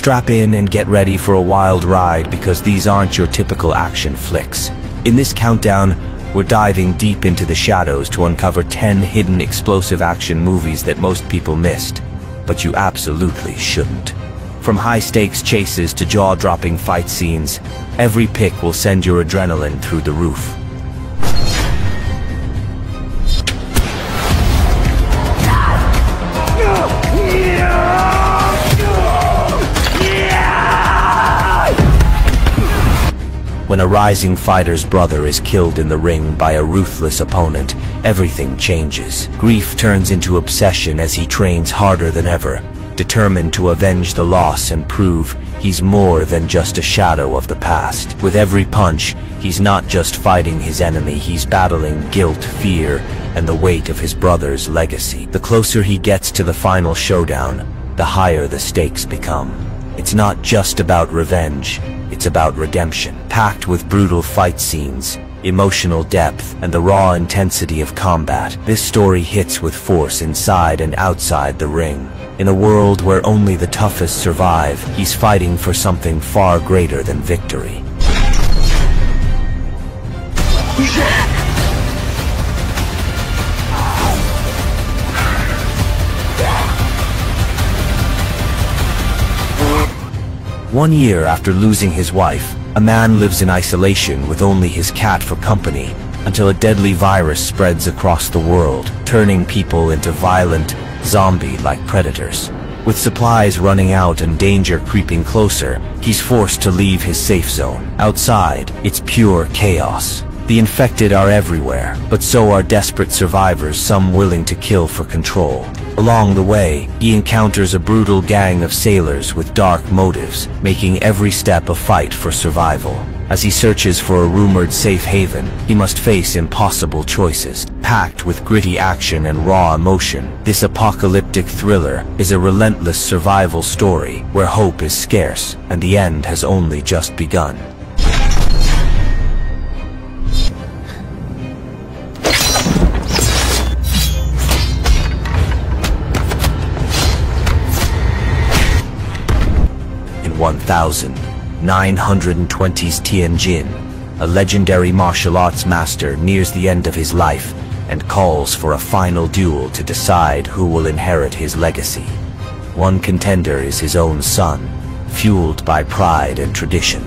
Strap in and get ready for a wild ride, because these aren't your typical action flicks. In this countdown, we're diving deep into the shadows to uncover 10 hidden explosive action movies that most people missed, but you absolutely shouldn't. From high-stakes chases to jaw-dropping fight scenes, every pick will send your adrenaline through the roof. When a rising fighter's brother is killed in the ring by a ruthless opponent, everything changes. Grief turns into obsession as he trains harder than ever, determined to avenge the loss and prove he's more than just a shadow of the past. With every punch, he's not just fighting his enemy, he's battling guilt, fear, and the weight of his brother's legacy. The closer he gets to the final showdown, the higher the stakes become. It's not just about revenge, it's about redemption. Packed with brutal fight scenes, emotional depth, and the raw intensity of combat, this story hits with force inside and outside the ring. In a world where only the toughest survive, he's fighting for something far greater than victory. One year after losing his wife, a man lives in isolation with only his cat for company, until a deadly virus spreads across the world, turning people into violent, zombie-like predators. With supplies running out and danger creeping closer, he's forced to leave his safe zone. Outside, it's pure chaos. The infected are everywhere, but so are desperate survivors, some willing to kill for control. Along the way, he encounters a brutal gang of sailors with dark motives, making every step a fight for survival. As he searches for a rumored safe haven, he must face impossible choices. Packed with gritty action and raw emotion, this apocalyptic thriller is a relentless survival story where hope is scarce and the end has only just begun. In 1920's Tianjin, a legendary martial arts master nears the end of his life and calls for a final duel to decide who will inherit his legacy. One contender is his own son, fueled by pride and tradition.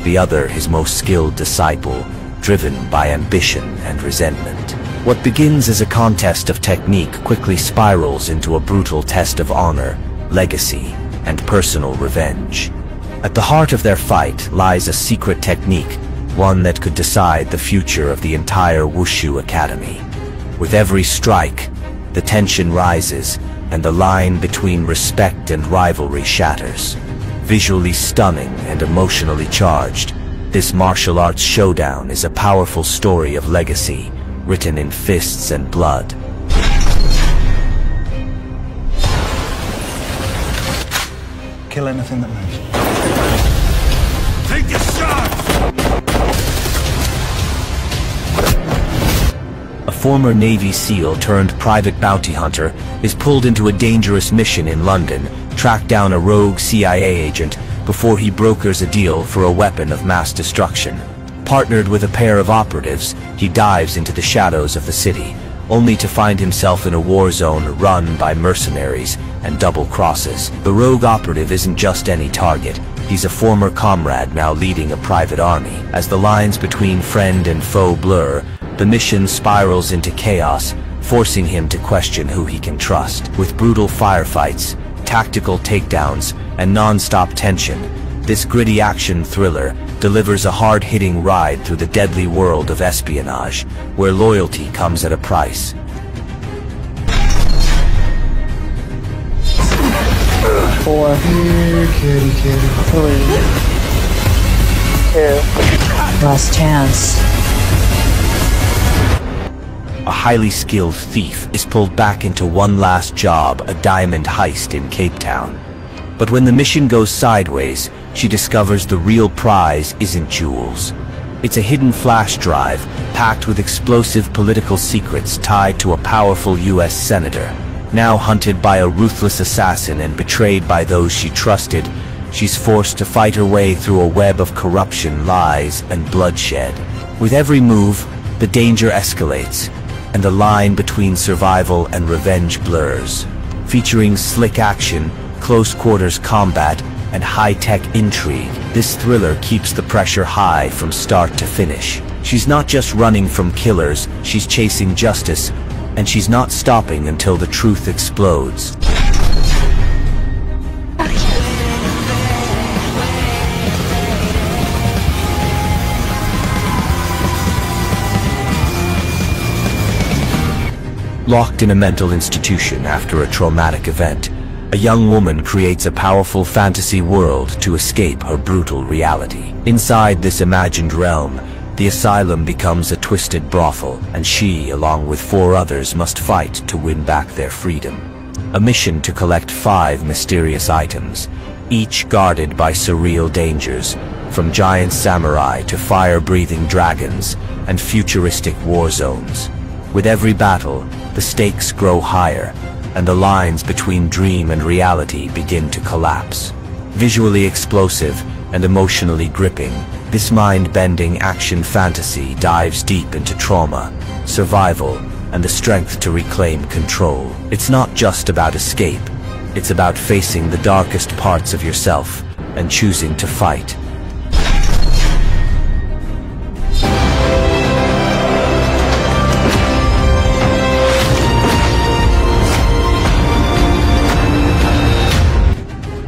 The other his most skilled disciple, driven by ambition and resentment. What begins as a contest of technique quickly spirals into a brutal test of honor, legacy, and personal revenge. At the heart of their fight lies a secret technique, one that could decide the future of the entire Wushu Academy. With every strike, the tension rises, and the line between respect and rivalry shatters. Visually stunning and emotionally charged, this martial arts showdown is a powerful story of legacy, written in fists and blood. Kill anything that moves. Take your shot! A former Navy SEAL turned private bounty hunter is pulled into a dangerous mission in London, track down a rogue CIA agent before he brokers a deal for a weapon of mass destruction. Partnered with a pair of operatives, he dives into the shadows of the city, only to find himself in a war zone run by mercenaries and double crosses. The rogue operative isn't just any target. He's a former comrade now leading a private army. As the lines between friend and foe blur, the mission spirals into chaos, forcing him to question who he can trust. With brutal firefights, tactical takedowns, and non-stop tension, this gritty action thriller delivers a hard-hitting ride through the deadly world of espionage, where loyalty comes at a price. Four. Here, kitty. 3, 2. Last chance. A highly skilled thief is pulled back into one last job, a diamond heist in Cape Town. But when the mission goes sideways, she discovers the real prize isn't jewels. It's a hidden flash drive packed with explosive political secrets tied to a powerful US senator. Now hunted by a ruthless assassin and betrayed by those she trusted, She's forced to fight her way through a web of corruption, lies, and bloodshed. With every move, the danger escalates, and the line between survival and revenge blurs. Featuring slick action, close-quarters combat, and high-tech intrigue, this thriller keeps the pressure high from start to finish. She's not just running from killers, she's chasing justice, and she's not stopping until the truth explodes. Locked in a mental institution after a traumatic event, a young woman creates a powerful fantasy world to escape her brutal reality. Inside this imagined realm, the asylum becomes a twisted brothel, and she, along with 4 others, must fight to win back their freedom. A mission to collect 5 mysterious items, each guarded by surreal dangers, from giant samurai to fire-breathing dragons and futuristic war zones. With every battle, the stakes grow higher, and the lines between dream and reality begin to collapse. Visually explosive and emotionally gripping, this mind-bending action fantasy dives deep into trauma, survival, and the strength to reclaim control. It's not just about escape, it's about facing the darkest parts of yourself and choosing to fight.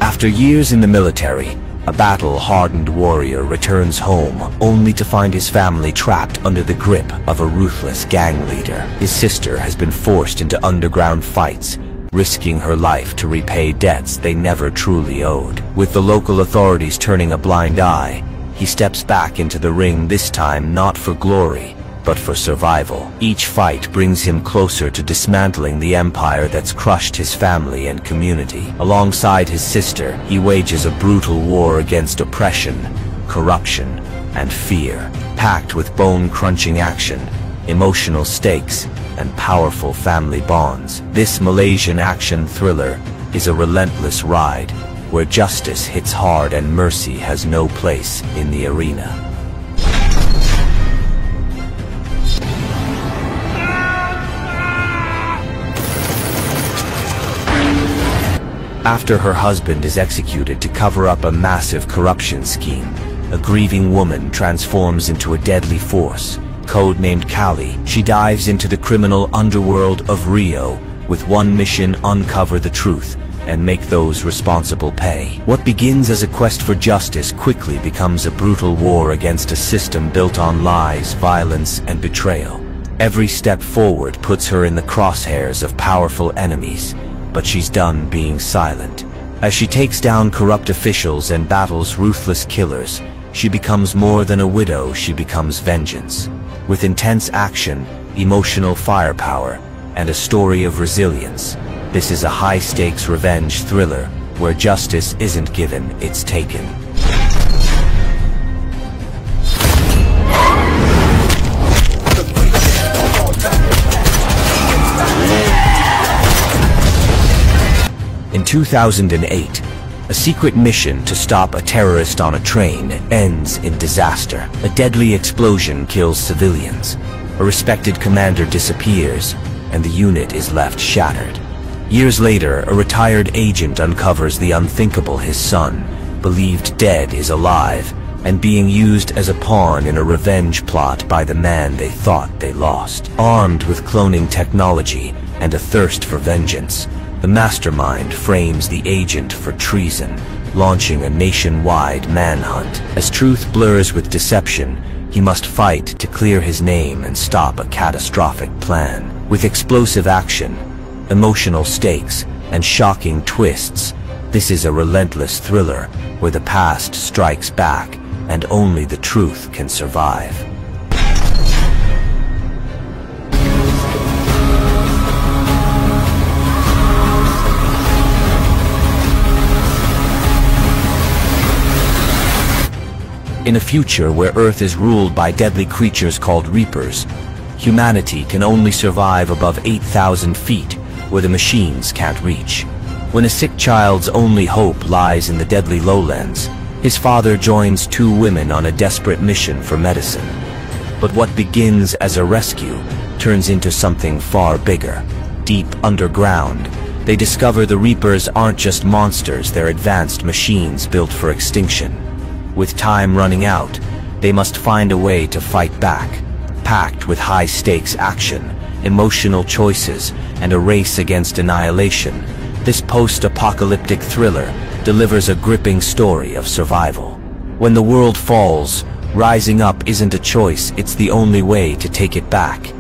After years in the military, a battle-hardened warrior returns home only to find his family trapped under the grip of a ruthless gang leader. His sister has been forced into underground fights, risking her life to repay debts they never truly owed. With the local authorities turning a blind eye, he steps back into the ring, this time not for glory, but for survival. Each fight brings him closer to dismantling the empire that's crushed his family and community. Alongside his sister, he wages a brutal war against oppression, corruption, and fear, packed with bone-crunching action, emotional stakes, and powerful family bonds. This Malaysian action thriller is a relentless ride, where justice hits hard and mercy has no place in the arena. After her husband is executed to cover up a massive corruption scheme, a grieving woman transforms into a deadly force. Codenamed Kali, she dives into the criminal underworld of Rio with one mission: uncover the truth and make those responsible pay. What begins as a quest for justice quickly becomes a brutal war against a system built on lies, violence, and betrayal. Every step forward puts her in the crosshairs of powerful enemies, but she's done being silent. As she takes down corrupt officials and battles ruthless killers, she becomes more than a widow, she becomes vengeance. With intense action, emotional firepower, and a story of resilience, this is a high-stakes revenge thriller where justice isn't given, it's taken. In 2008, a secret mission to stop a terrorist on a train ends in disaster. A deadly explosion kills civilians, a respected commander disappears, and the unit is left shattered. Years later, a retired agent uncovers the unthinkable: his son, believed dead, is alive, and being used as a pawn in a revenge plot by the man they thought they lost. Armed with cloning technology and a thirst for vengeance, the mastermind frames the agent for treason, launching a nationwide manhunt. As truth blurs with deception, he must fight to clear his name and stop a catastrophic plan. With explosive action, emotional stakes, and shocking twists, this is a relentless thriller where the past strikes back and only the truth can survive. In a future where Earth is ruled by deadly creatures called Reapers, humanity can only survive above 8,000 feet, where the machines can't reach. When a sick child's only hope lies in the deadly lowlands, his father joins two women on a desperate mission for medicine. But what begins as a rescue turns into something far bigger. Deep underground, they discover the Reapers aren't just monsters, they're advanced machines built for extinction. With time running out, they must find a way to fight back, packed with high-stakes action, emotional choices, and a race against annihilation. This post-apocalyptic thriller delivers a gripping story of survival. When the world falls, rising up isn't a choice, it's the only way to take it back.